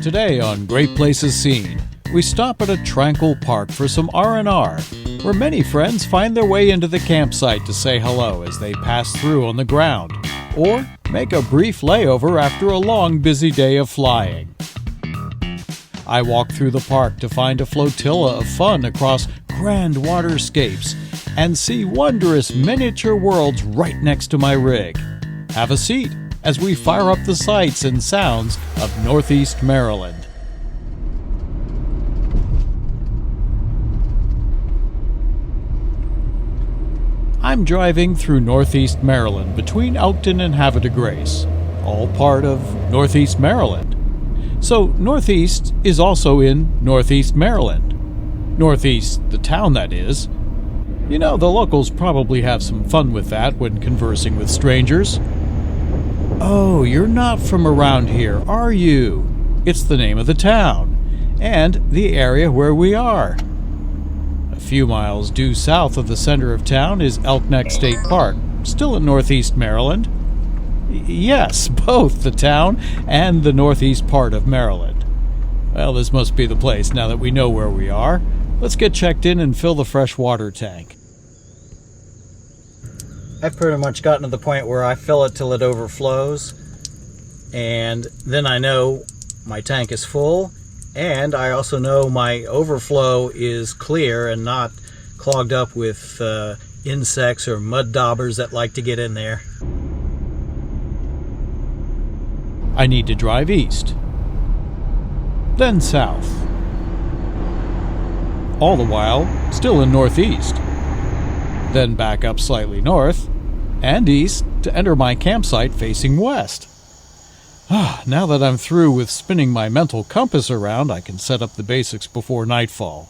Today on Great Places Seen, we stop at a tranquil park for some R&R, where many friends find their way into the campsite to say hello as they pass through on the ground, or make a brief layover after a long, busy day of flying. I walk through the park to find a flotilla of fun across grand waterscapes and see wondrous miniature worlds right next to my rig. Have a seat as we fire up the sights and sounds of Northeast Maryland. I'm driving through Northeast Maryland between Elkton and Havre de Grace, all part of Northeast Maryland. So Northeast is also in Northeast Maryland. Northeast, the town that is. You know, the locals probably have some fun with that when conversing with strangers. Oh, you're not from around here, are you? It's the name of the town, and the area where we are. A few miles due south of the center of town is Elk Neck State Park, still in Northeast Maryland. Yes, both the town and the northeast part of Maryland. Well, this must be the place now that we know where we are. Let's get checked in and fill the fresh water tank. I've pretty much gotten to the point where I fill it till it overflows, and then I know my tank is full, and I also know my overflow is clear and not clogged up with insects or mud daubers that like to get in there. I need to drive east, then south, all the while still in northeast, then back up slightly north and east to enter my campsite facing west. Now that I'm through with spinning my mental compass around, I can set up the basics before nightfall.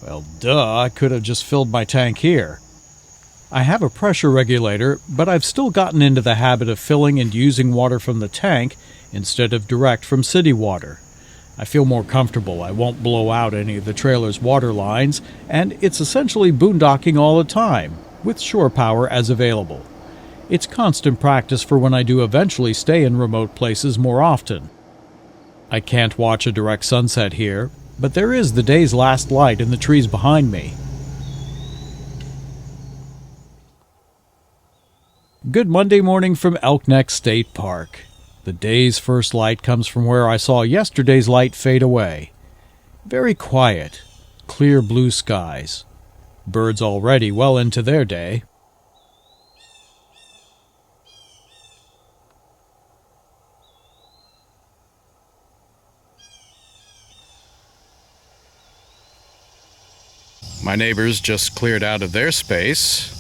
Well, duh, I could have just filled my tank here. I have a pressure regulator, but I've still gotten into the habit of filling and using water from the tank instead of direct from city water. I feel more comfortable. I won't blow out any of the trailer's water lines, and it's essentially boondocking all the time, with shore power as available. It's constant practice for when I do eventually stay in remote places more often. I can't watch a direct sunset here, but there is the day's last light in the trees behind me. Good Monday morning from Elk Neck State Park. The day's first light comes from where I saw yesterday's light fade away. Very quiet, clear blue skies. Birds already well into their day. My neighbors just cleared out of their space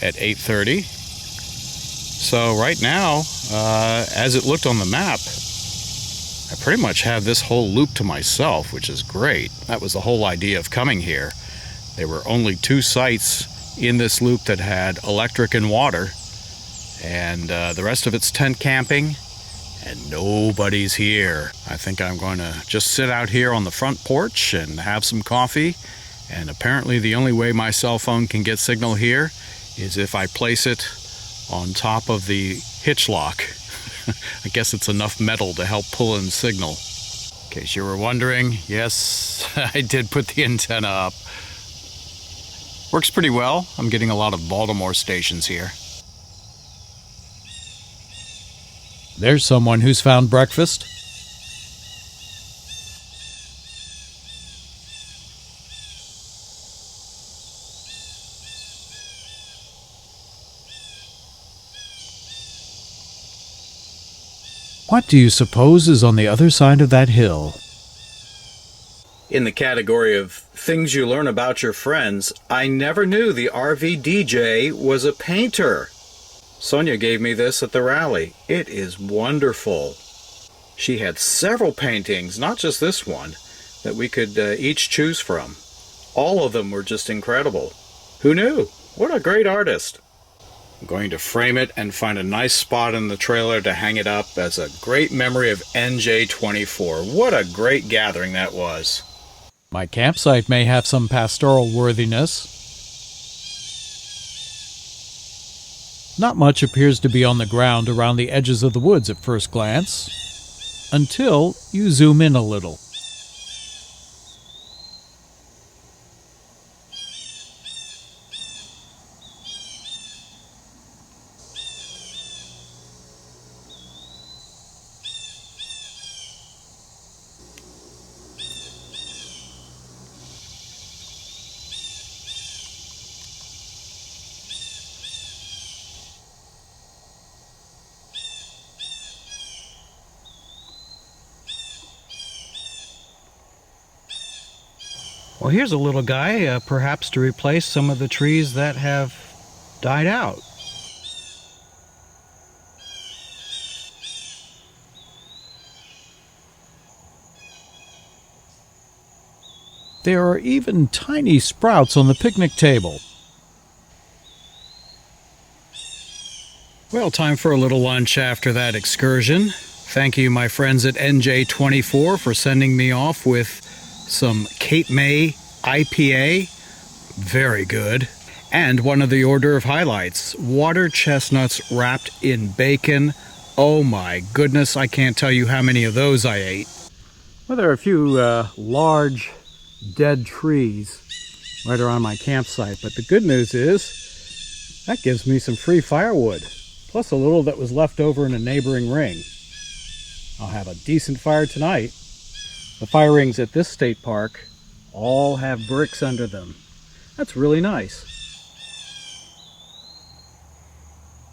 at 8:30. So right now, as it looked on the map, I pretty much have this whole loop to myself, which is great. That was the whole idea of coming here. There were only 2 sites in this loop that had electric and water, and the rest of it's tent camping, and nobody's here. I think I'm going to just sit out here on the front porch and have some coffee, and apparently the only way my cell phone can get signal here is if I place it on top of the hitch lock. I guess it's enough metal to help pull in signal. In case you were wondering, yes, I did put the antenna up. Works pretty well. I'm getting a lot of Baltimore stations here. There's someone who's found breakfast. What do you suppose is on the other side of that hill? In the category of things you learn about your friends, I never knew the RV DJ was a painter. Sonia gave me this at the rally. It is wonderful. She had several paintings, not just this one, that we could each choose from. All of them were just incredible. Who knew? What a great artist. I'm going to frame it and find a nice spot in the trailer to hang it up as a great memory of NJ24. What a great gathering that was. My campsite may have some pastoral worthiness. Not much appears to be on the ground around the edges of the woods at first glance, until you zoom in a little. Well, here's a little guy, perhaps to replace some of the trees that have died out. There are even tiny sprouts on the picnic table. Well, time for a little lunch after that excursion. Thank you, my friends at NJ24, for sending me off with some Cape May IPA. Very good. And one of the order of highlights, water chestnuts wrapped in bacon. Oh my goodness, I can't tell you how many of those I ate. Well, there are a few large dead trees right around my campsite, but the good news is that gives me some free firewood, plus a little that was left over in a neighboring ring. I'll have a decent fire tonight. The fire rings at this state park all have bricks under them. That's really nice.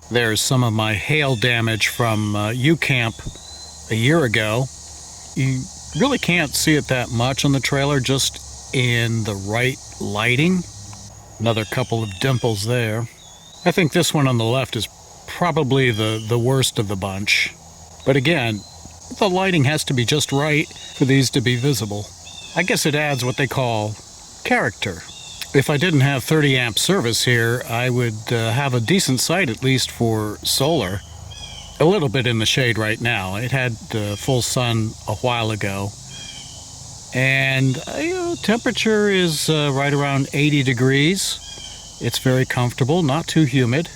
There's some of my hail damage from UCamp a year ago. You really can't see it that much on the trailer, just in the right lighting. Another couple of dimples there. I think this one on the left is probably the worst of the bunch. But again, the lighting has to be just right for these to be visible. I guess it adds what they call character. If I didn't have 30 amp service here, I would have a decent sight, at least for solar. A little bit in the shade right now. It had full sun a while ago. And temperature is right around 80 degrees. It's very comfortable, not too humid.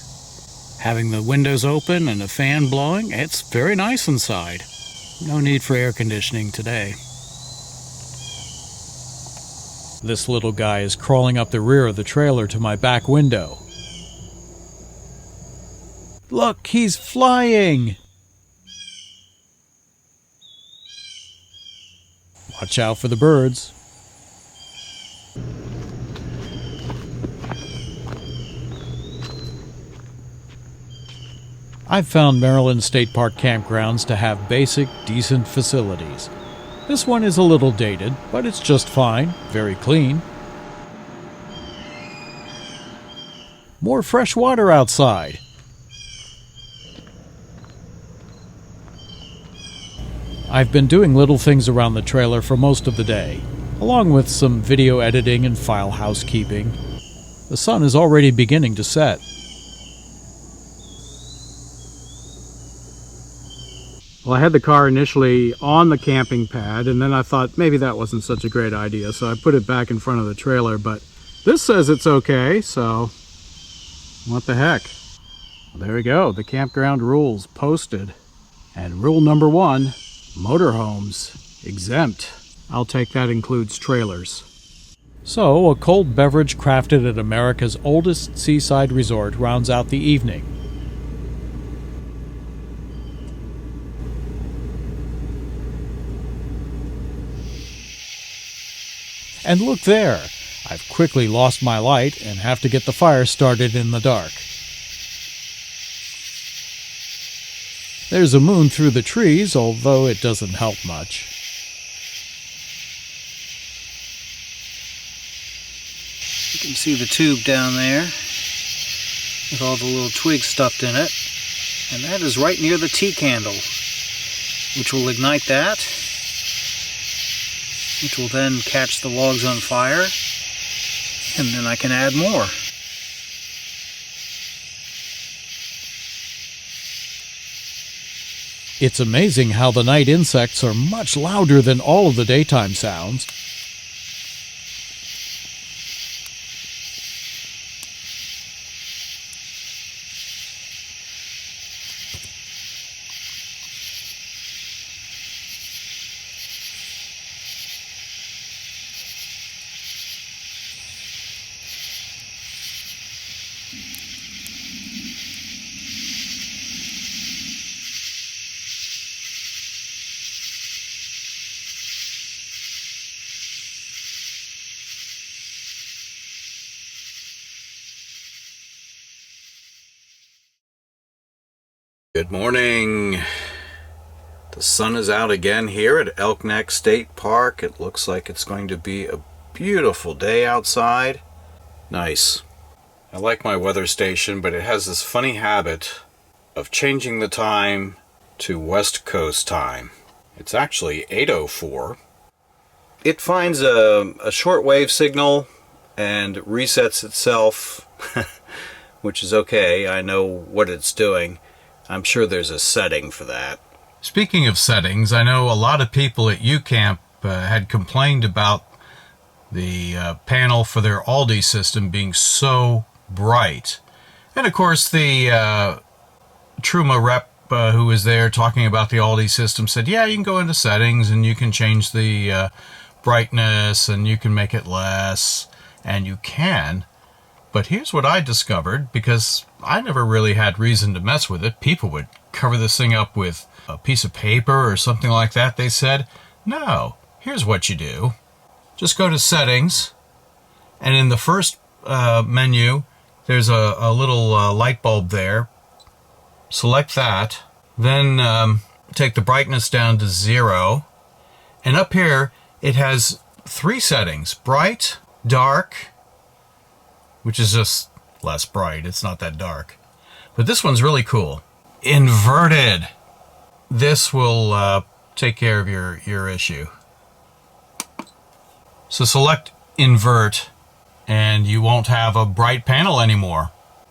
Having the windows open and a fan blowing, it's very nice inside. No need for air conditioning today. This little guy is crawling up the rear of the trailer to my back window. Look, he's flying! Watch out for the birds. I've found Maryland State Park campgrounds to have basic, decent facilities. This one is a little dated, but it's just fine, very clean. More fresh water outside. I've been doing little things around the trailer for most of the day, along with some video editing and file housekeeping. The sun is already beginning to set. Well, I had the car initially on the camping pad, and then I thought maybe that wasn't such a great idea, so I put it back in front of the trailer, but this says it's okay, so what the heck. Well, there we go, the campground rules posted. And rule number 1, motorhomes exempt. I'll take that includes trailers. So, a cold beverage crafted at America's oldest seaside resort rounds out the evening. And look there! I've quickly lost my light and have to get the fire started in the dark. There's a moon through the trees, although it doesn't help much. You can see the tube down there with all the little twigs stuffed in it. And that is right near the tea candle, which will ignite that, which will then catch the logs on fire, and then I can add more. It's amazing how the night insects are much louder than all of the daytime sounds. Good morning. The sun is out again here at Elk Neck State Park. It looks like it's going to be a beautiful day outside. Nice. I like my weather station, but it has this funny habit of changing the time to West Coast time. It's actually 8:04. It finds a shortwave signal and resets itself, which is okay. I know what it's doing. I'm sure there's a setting for that. Speaking of settings, I know a lot of people at UCamp had complained about the panel for their Aldi system being so bright. And of course the Truma rep who was there talking about the Aldi system said, yeah, you can go into settings and you can change the brightness and you can make it less, and you can. But here's what I discovered, because I never really had reason to mess with it. People would cover this thing up with a piece of paper or something like that. They said, no, here's what you do. Just go to settings, and in the first menu, there's a little light bulb there. Select that, then take the brightness down to 0. And up here, it has 3 settings: bright, dark, which is just less bright. It's not that dark. But this one's really cool. Inverted. This will take care of your issue. So select invert, and you won't have a bright panel anymore.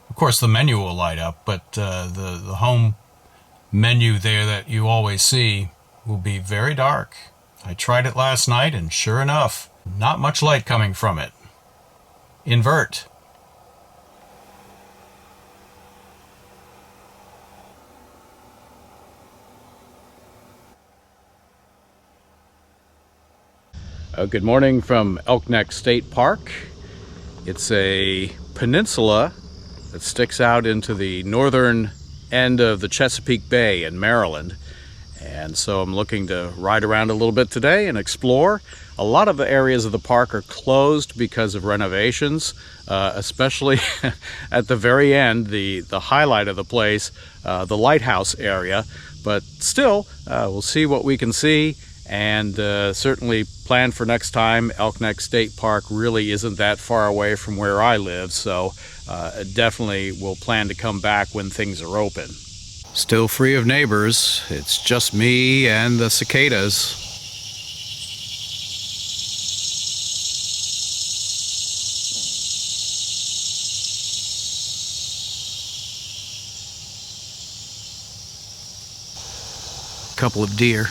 Of course, the menu will light up, but the home menu there that you always see will be very dark. I tried it last night, and sure enough, not much light coming from it. Invert. Good morning from Elk Neck State Park. It's a peninsula that sticks out into the northern end of the Chesapeake Bay in Maryland. And so I'm looking to ride around a little bit today and explore. A lot of the areas of the park are closed because of renovations, especially at the very end, the highlight of the place, the lighthouse area. But still, we'll see what we can see, and certainly plan for next time. Elk Neck State Park really isn't that far away from where I live, so definitely will plan to come back when things are open. Still free of neighbors. It's just me and the cicadas. Couple of deer.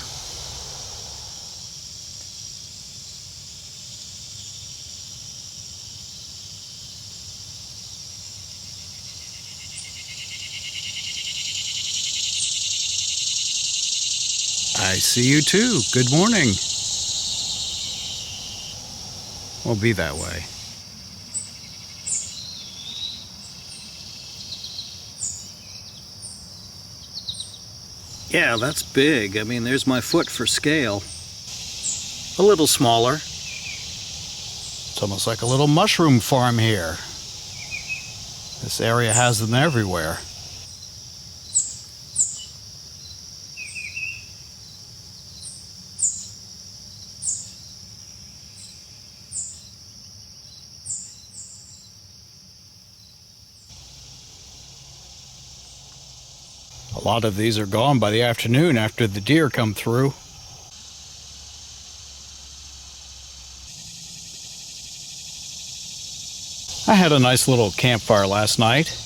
I see you too. Good morning. We'll be that way. Yeah, that's big. I mean, there's my foot for scale. A little smaller. It's almost like a little mushroom farm here. This area has them everywhere. A lot of these are gone by the afternoon after the deer come through. I had a nice little campfire last night.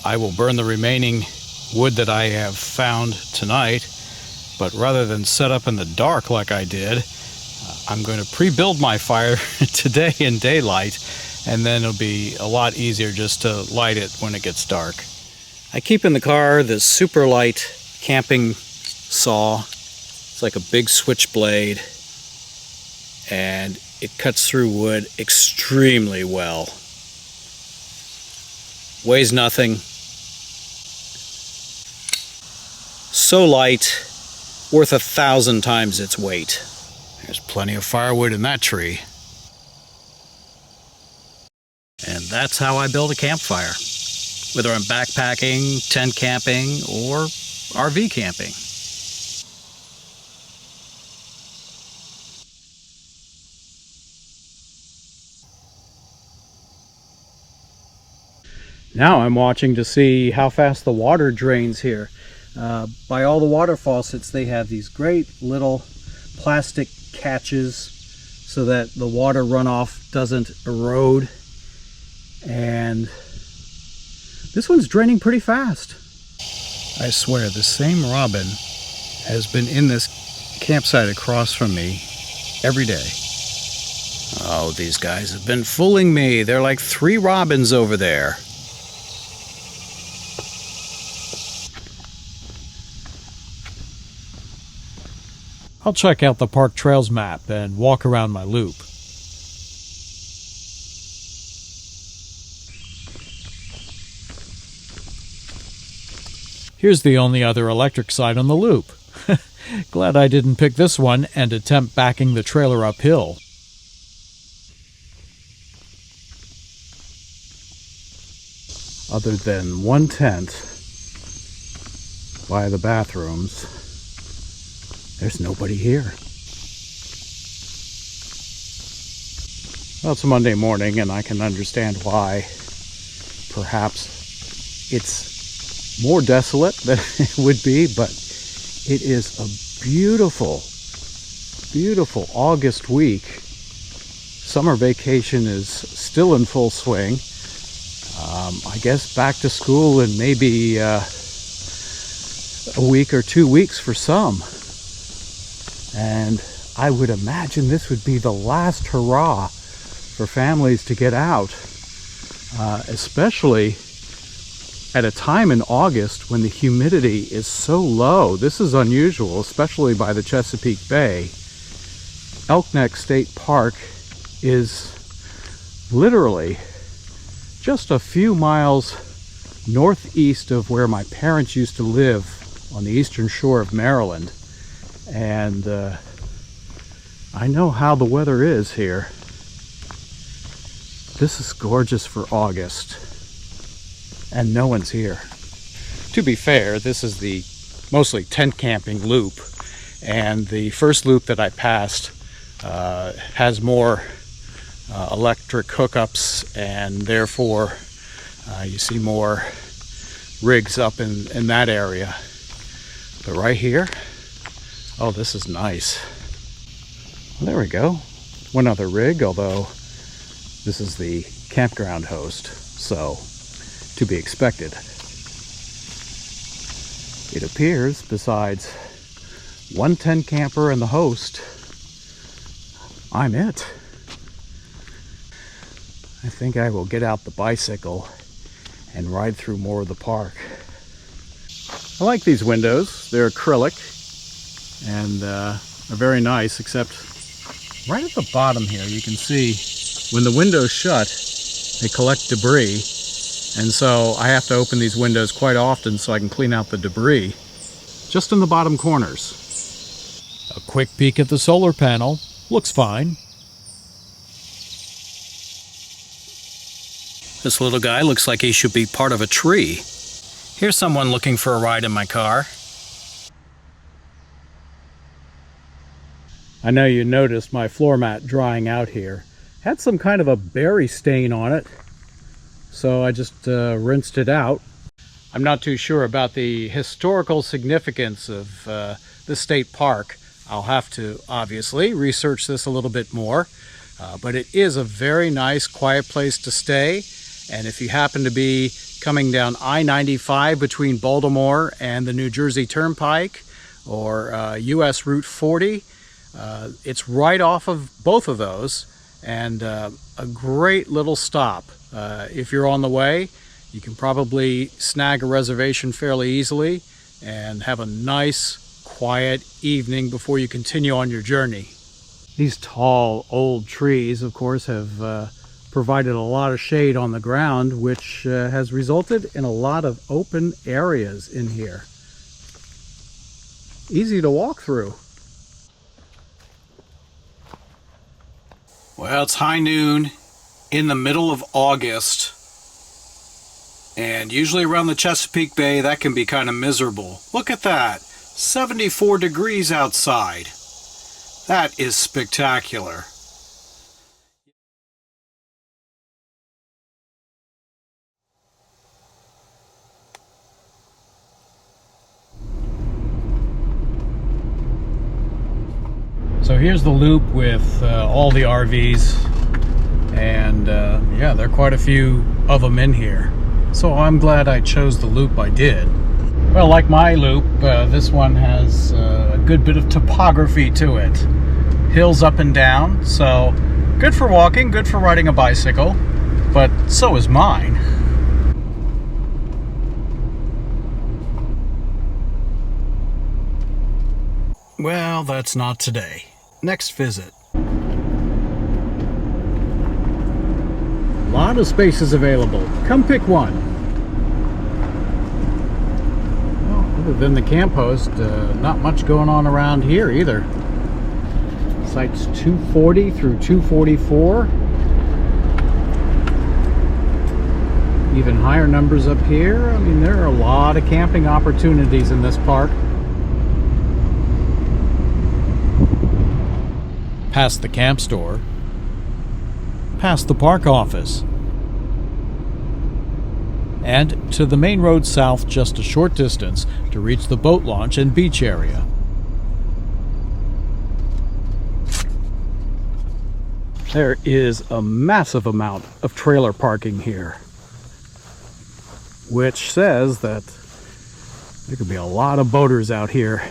I will burn the remaining wood that I have found tonight, but rather than set up in the dark like I did, I'm going to pre-build my fire today in daylight, and then it'll be a lot easier just to light it when it gets dark. I keep in the car this super light camping saw. It's like a big switchblade, and it cuts through wood extremely well. Weighs nothing. So light, worth 1,000 times its weight. There's plenty of firewood in that tree. And that's how I build a campfire. Whether I'm backpacking, tent camping, or RV camping. Now I'm watching to see how fast the water drains here. By all the water faucets, they have these great little plastic catches so that the water runoff doesn't erode. And this one's draining pretty fast. I swear, the same robin has been in this campsite across from me every day. Oh, these guys have been fooling me. There are like 3 robins over there. I'll check out the park trails map and walk around my loop. Here's the only other electric side on the loop. Glad I didn't pick this one and attempt backing the trailer uphill. Other than one tent by the bathrooms, there's nobody here. Well, it's a Monday morning, and I can understand why. Perhaps it's more desolate than it would be, but it is a beautiful, beautiful August week. Summer vacation is still in full swing. I guess back to school in maybe a week or 2 weeks for some. And I would imagine this would be the last hurrah for families to get out, especially at a time in August when the humidity is so low. This is unusual, especially by the Chesapeake Bay. Elk Neck State Park is literally just a few miles northeast of where my parents used to live on the eastern shore of Maryland. And I know how the weather is here. This is gorgeous for August, and no one's here. To be fair, this is the mostly tent camping loop, and the first loop that I passed has more electric hookups, and therefore you see more rigs up in that area. But right here, oh, this is nice. Well, there we go. One other rig, although this is the campground host, so to be expected. It appears, besides one tent camper and the host, I'm it. I think I will get out the bicycle and ride through more of the park. I like these windows. They're acrylic and are very nice, except right at the bottom here you can see when the windows shut, they collect debris, and so I have to open these windows quite often so I can clean out the debris just in the bottom corners. A quick peek at the solar panel. Looks fine. This little guy looks like he should be part of a tree. Here's someone looking for a ride in my car. I know you noticed my floor mat drying out here. Had some kind of a berry stain on it, so I just rinsed it out. I'm not too sure about the historical significance of the state park. I'll have to obviously research this a little bit more, but it is a very nice, quiet place to stay. And if you happen to be coming down I-95 between Baltimore and the New Jersey Turnpike, or US Route 40, it's right off of both of those, and a great little stop. If you're on the way, you can probably snag a reservation fairly easily and have a nice, quiet evening before you continue on your journey. These tall, old trees, of course, have provided a lot of shade on the ground, which has resulted in a lot of open areas in here. Easy to walk through. Well, it's high noon in the middle of August, And usually around the Chesapeake Bay, that can be kind of miserable. Look at that, 74 degrees outside. That is spectacular. So here's the loop with all the RVs, and yeah, there are quite a few of them in here. So I'm glad I chose the loop I did. Well, like my loop, this one has a good bit of topography to it. Hills up and down, so good for walking, good for riding a bicycle, but so is mine. Well, that's not today. Next visit. A lot of spaces available. Come pick one. Well, other than the camp host, not much going on around here either. Sites 240 through 244. Even higher numbers up here. I mean, there are a lot of camping opportunities in this park. Past the camp store, past the park office, and to the main road south just a short distance to reach the boat launch and beach area. There is a massive amount of trailer parking here, which says that there could be a lot of boaters out here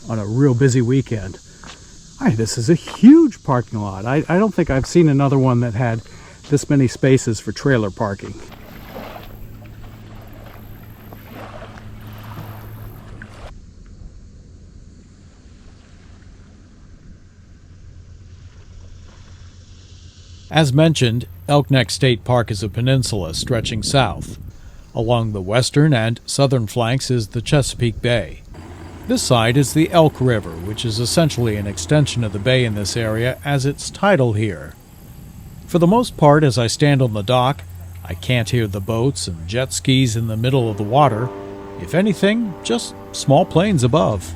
on a real busy weekend. This is a huge parking lot. I don't think I've seen another one that had this many spaces for trailer parking. As mentioned, Elk Neck State Park is a peninsula stretching south. Along the western and southern flanks is the Chesapeake Bay. This side is the Elk River, which is essentially an extension of the bay in this area as its title here. For the most part, as I stand on the dock, I can't hear the boats and jet skis in the middle of the water. If anything, just small planes above.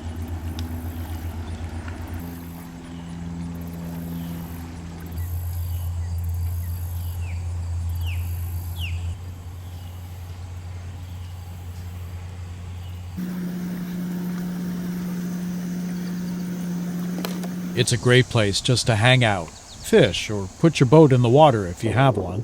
It's a great place just to hang out, fish, or put your boat in the water if you have one.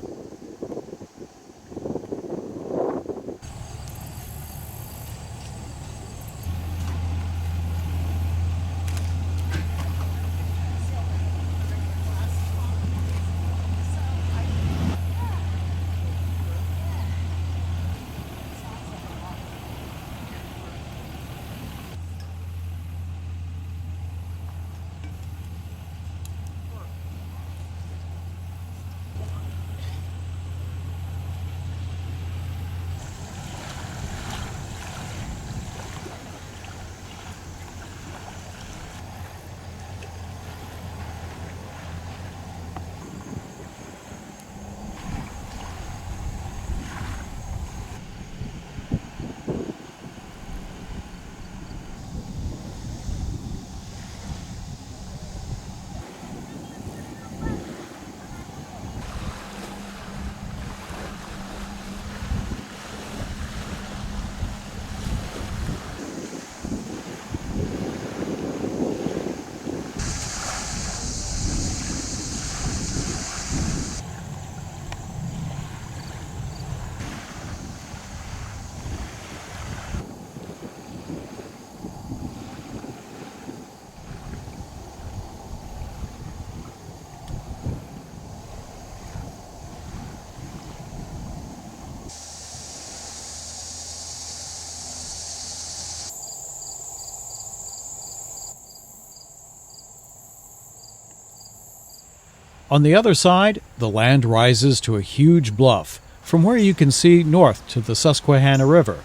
On the other side, the land rises to a huge bluff, from where you can see north to the Susquehanna River.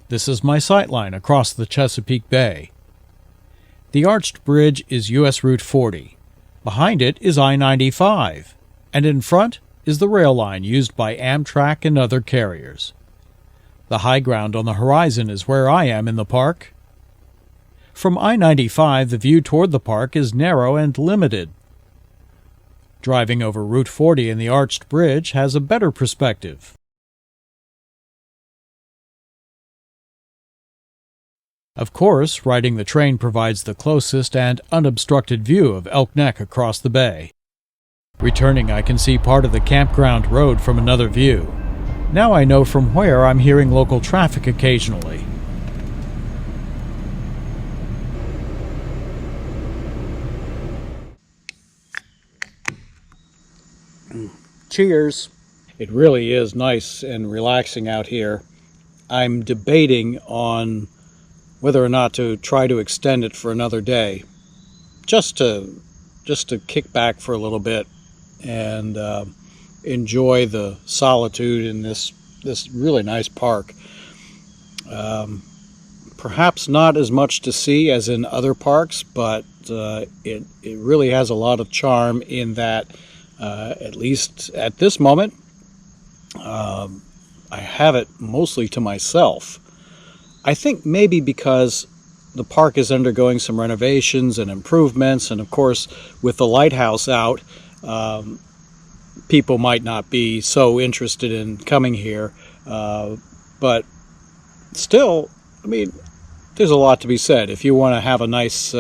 This is my sightline across the Chesapeake Bay. The arched bridge is US Route 40. Behind it is I-95, and in front is the rail line used by Amtrak and other carriers. The high ground on the horizon is where I am in the park. From I-95, the view toward the park is narrow and limited. Driving over Route 40 in the arched bridge has a better perspective. Of course, riding the train provides the closest and unobstructed view of Elk Neck across the bay. Returning, I can see part of the campground road from another view. Now I know from where I'm hearing local traffic occasionally. Cheers. It really is nice and relaxing out here. I'm debating on whether or not to try to extend it for another day, just to kick back for a little bit and enjoy the solitude in this really nice park. Perhaps not as much to see as in other parks, but it really has a lot of charm in that, at least at this moment, I have it mostly to myself. I think maybe because the park is undergoing some renovations and improvements, and of course with the lighthouse out, people might not be so interested in coming here, but still, I mean, there's a lot to be said. If you want to have a nice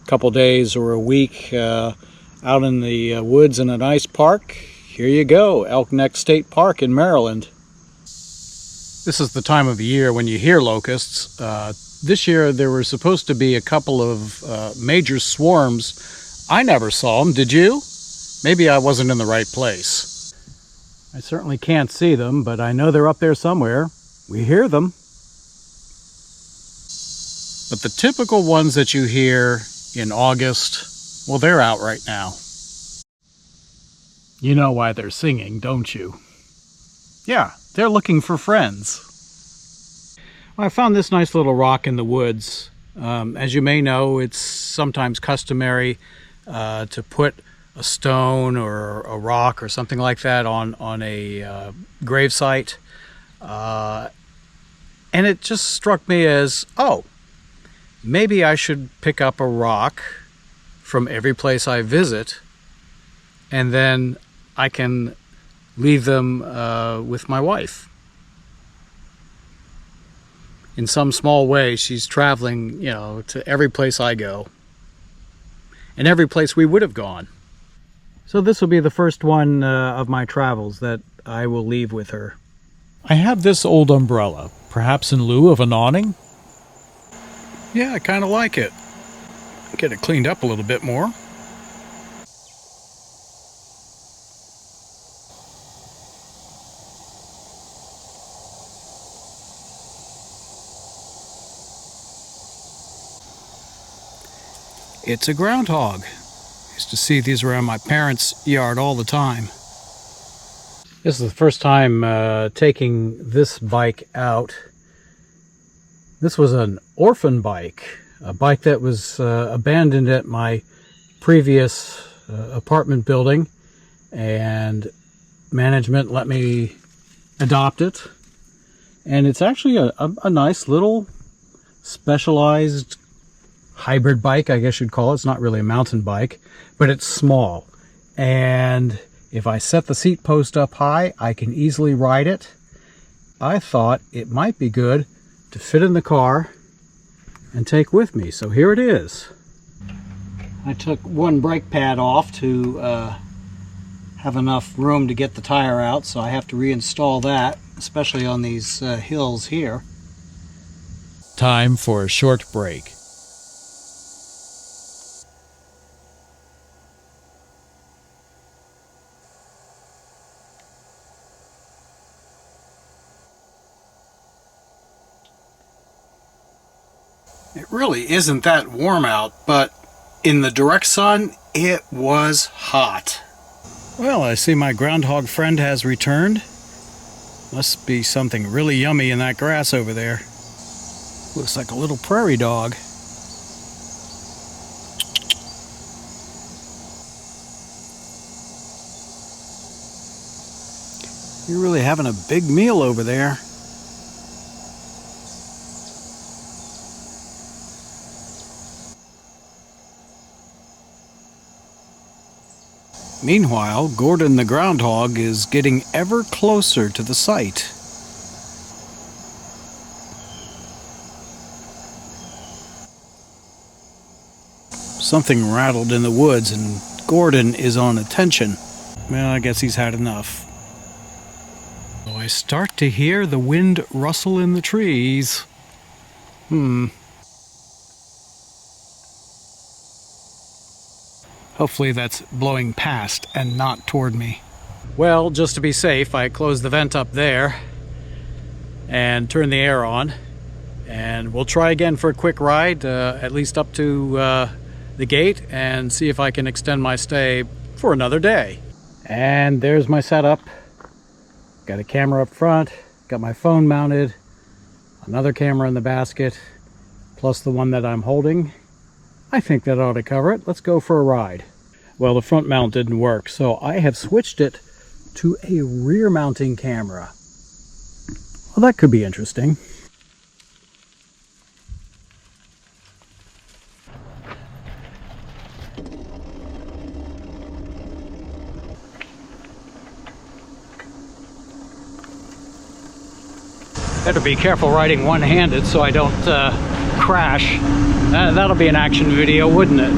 couple days or a week out in the woods in a nice park, here you go, Elk Neck State Park in Maryland. This is the time of the year when you hear locusts. This year there were supposed to be a couple of major swarms. I never saw them, did you? Maybe I wasn't in the right place. I certainly can't see them, but I know they're up there somewhere. We hear them. But the typical ones that you hear in August, well, they're out right now. You know why they're singing, don't you? Yeah, they're looking for friends. Well, I found this nice little rock in the woods. As you may know, it's sometimes customary to put a stone or a rock or something like that on a grave site. And it just struck me as, oh, maybe I should pick up a rock from every place I visit, and then I can leave them with my wife. In some small way, she's traveling, to every place I go, and every place we would have gone. So this will be the first one of my travels that I will leave with her. I have this old umbrella, perhaps in lieu of an awning. Yeah, I kind of like it. Get it cleaned up a little bit more. It's a groundhog. Used to see these around my parents' yard all the time. This is the first time taking this bike out. This was an orphan bike, a bike that was abandoned at my previous apartment building, and management let me adopt it. And it's actually a nice little specialized hybrid bike, I guess you'd call it. It's not really a mountain bike, but it's small. And if I set the seat post up high, I can easily ride it. I thought it might be good to fit in the car and take with me. So here it is. I took one brake pad off to have enough room to get the tire out, so I have to reinstall that, especially on these hills here. Time for a short break. It really isn't that warm out, but in the direct sun, it was hot. Well, I see my groundhog friend has returned. Must be something really yummy in that grass over there. Looks like a little prairie dog. You're really having a big meal over there. Meanwhile, Gordon the Groundhog is getting ever closer to the site. Something rattled in the woods and Gordon is on attention. Well, I guess he's had enough. So I start to hear the wind rustle in the trees. Hopefully that's blowing past and not toward me. Well, just to be safe, I closed the vent up there and turned the air on. And we'll try again for a quick ride, at least up to the gate, and see if I can extend my stay for another day. And there's my setup. Got a camera up front, got my phone mounted, another camera in the basket, plus the one that I'm holding. I think that ought to cover it. Let's go for a ride. Well, the front mount didn't work, so I have switched it to a rear mounting camera. Well, that could be interesting. Better be careful riding one-handed so I don't crash. That'll be an action video, wouldn't it?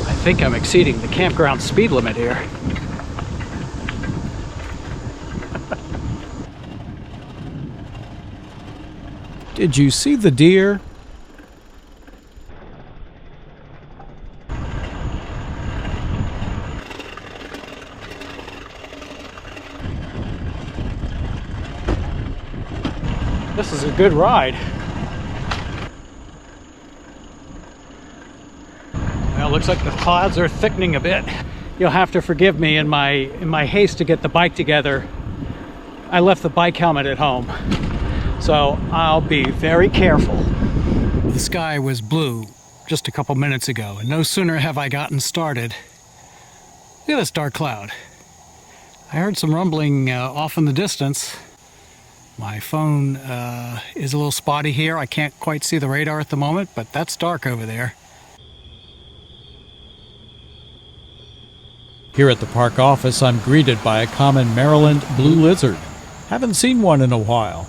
I think I'm exceeding the campground speed limit here. Did you see the deer? This is a good ride. Well, looks like the clouds are thickening a bit. You'll have to forgive me in my haste to get the bike together. I left the bike helmet at home. So I'll be very careful. The sky was blue just a couple minutes ago, and no sooner have I gotten started. Look at this dark cloud. I heard some rumbling off in the distance. My phone is a little spotty here. I can't quite see the radar at the moment, but that's dark over there. Here at the park office, I'm greeted by a common Maryland blue lizard. Haven't seen one in a while.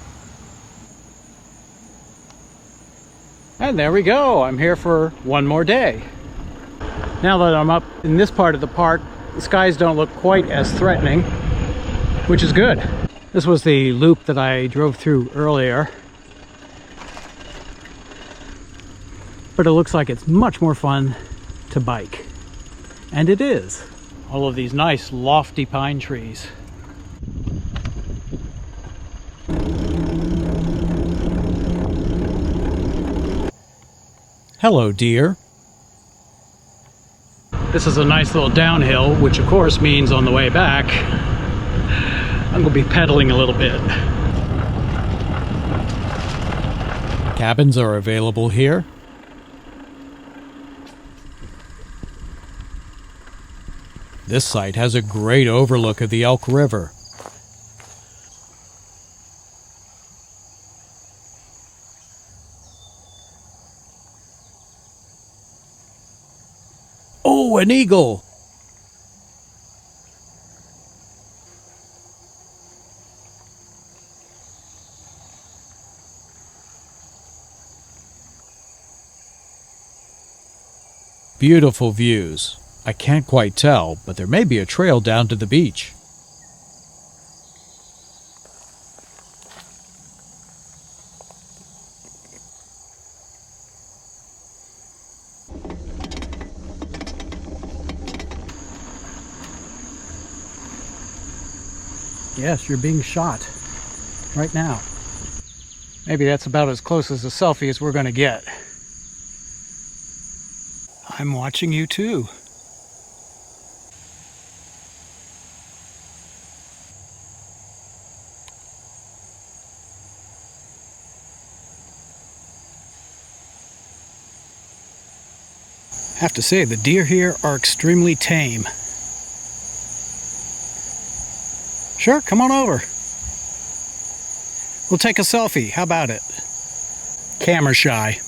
And there we go. I'm here for one more day. Now that I'm up in this part of the park, the skies don't look quite as threatening, which is good. This was the loop that I drove through earlier. But it looks like it's much more fun to bike. And it is. All of these nice lofty pine trees. Hello, dear. This is a nice little downhill, which of course means on the way back, I'm gonna be pedaling a little bit. Cabins are available here. This site has a great overlook of the Elk River. Oh, an eagle! Beautiful views. I can't quite tell, but there may be a trail down to the beach. Yes, you're being shot right now. Maybe that's about as close as a selfie as we're gonna get. I'm watching you too. I have to say, the deer here are extremely tame. Sure, come on over. We'll take a selfie. How about it? Camera shy.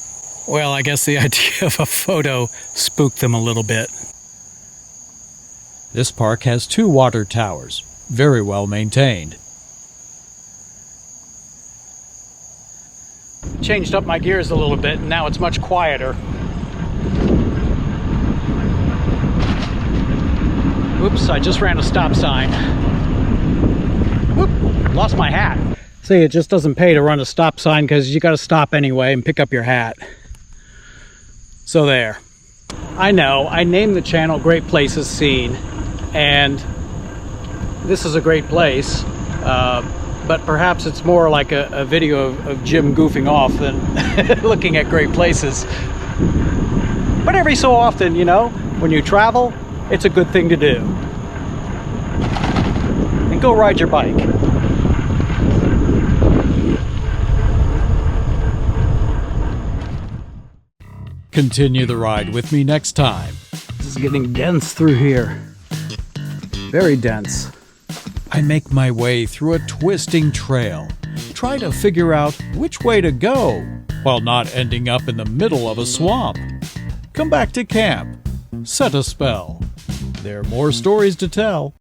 Well, I guess the idea of a photo spooked them a little bit. This park has 2 water towers, very well maintained. Changed up my gears a little bit, and now it's much quieter. Oops, I just ran a stop sign. Whoop, lost my hat. See, it just doesn't pay to run a stop sign because you got to stop anyway and pick up your hat. So there. I know, I named the channel GreatPlacesSeen, and this is a great place, but perhaps it's more like a video of Jim goofing off than looking at great places. But every so often, you know, when you travel, it's a good thing to do. And go ride your bike. Continue the ride with me next time. This is getting dense through here. Very dense. I make my way through a twisting trail, try to figure out which way to go, while not ending up in the middle of a swamp. Come back to camp, set a spell. There are more stories to tell.